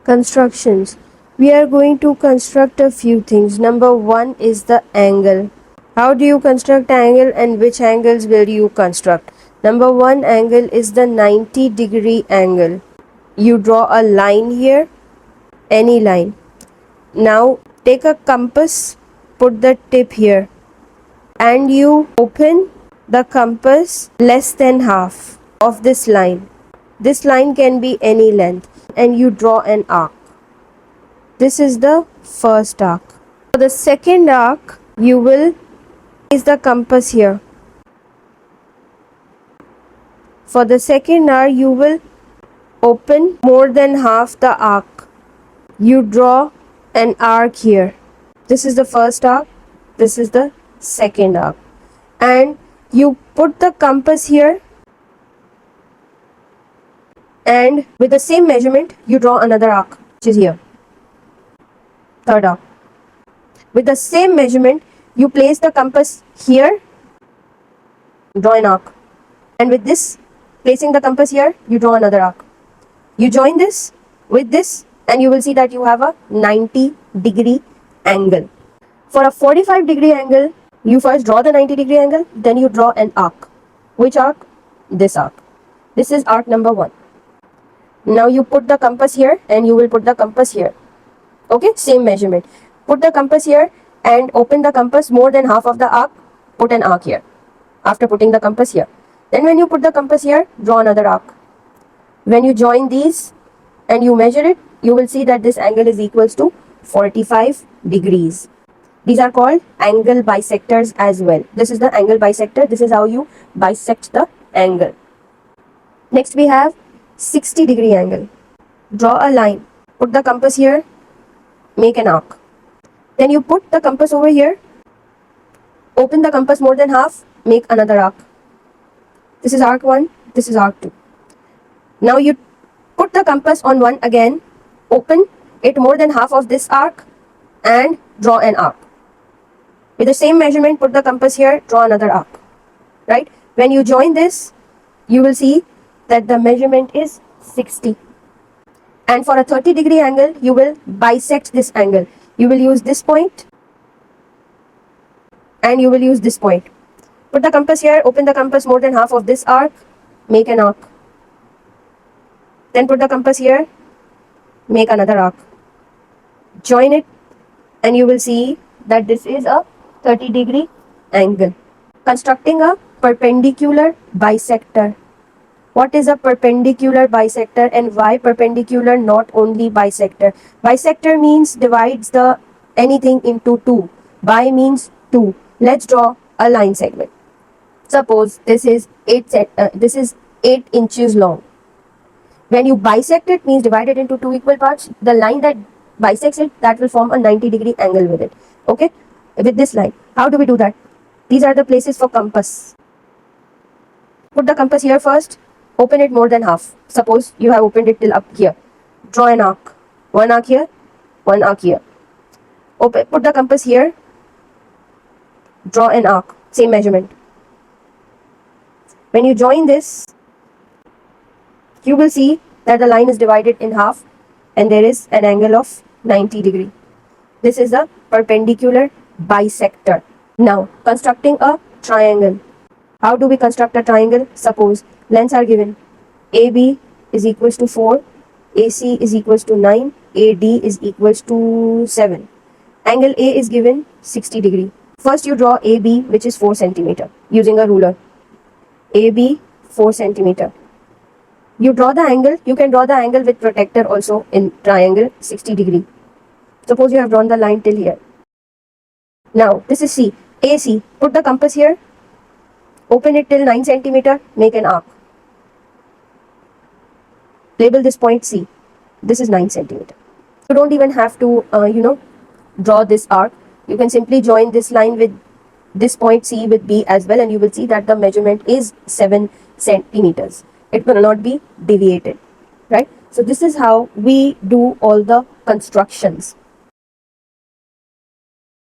Constructions. We are going to construct a few things. Number one is the angle. How do you construct angle and which angles will you construct? Number one angle is the 90-degree angle. You draw a line here, any line. Now take a compass, put the tip here, and you open the compass less than half of this line. This line can be any length, and you draw an arc. This is the first arc. For the second arc, you will place the compass here. For the second arc, you will open more than half the arc. You draw an arc here. This is the first arc. This is the second arc. And you put the compass here, and with the same measurement, you draw another arc, which is here. Third arc. With the same measurement, you place the compass here, draw an arc. And with this, placing the compass here, you draw another arc. You join this with this, and you will see that you have a 90-degree angle. For a 45-degree angle, you first draw the 90-degree angle, then you draw an arc. Which arc? This arc. This is arc number one. Now you put the compass here, and you will put the compass here. Okay, same measurement. Put the compass here and open the compass more than half of the arc, put an arc here. After putting the compass here. Then when you put the compass here, draw another arc. When you join these and you measure it, you will see that this angle is equals to 45 degrees. These are called angle bisectors as well. This is the angle bisector. This is how you bisect the angle. Next we have 60-degree angle. Draw a line. Put the compass here. Make an arc. Then you put the compass over here. Open the compass more than half. Make another arc. This is arc 1. This is arc 2. Now you put the compass on one again. Open it more than half of this arc and draw an arc. With the same measurement, put the compass here, draw another arc. Right? When you join this, you will see that the measurement is 60. And for a 30-degree angle, you will bisect this angle. You will use this point and you will use this point. Put the compass here, open the compass more than half of this arc, make an arc. Then put the compass here, make another arc. Join it and you will see that this is a 30-degree angle. Constructing a perpendicular bisector. What is a perpendicular bisector and why perpendicular, not only bisector? Bisector means divides the anything into two. Bi means two. Let's draw a line segment. Suppose this is 8 inches long. When you bisect it, means divide it into two equal parts, the line that bisects it, that will form a 90-degree angle with it. Okay? With this line. How do we do that? These are the places for compass. Put the compass here first. Open it more than half. Suppose you have opened it till up here. Draw an arc. One arc here, one arc here. Put the compass here. Draw an arc. Same measurement. When you join this, you will see that the line is divided in half and there is an angle of 90 degree. This is a perpendicular bisector. Now, constructing a triangle. How do we construct a triangle? Suppose lengths are given. AB is equals to 4, AC is equals to 9, AD is equals to 7. Angle A is given 60 degree. First you draw AB, which is 4 centimeter using a ruler. AB 4 centimeter. You draw the angle. You can draw the angle with protractor also in triangle 60 degree. Suppose you have drawn the line till here. Now this is C. AC. Put the compass here. Open it till 9 centimeter. Make an arc. Label this point C. This is 9 centimeter. You don't even have to draw this arc. You can simply join this line with this point C with B as well, and you will see that the measurement is 7 centimeters. It will not be deviated, right? So this is how we do all the constructions.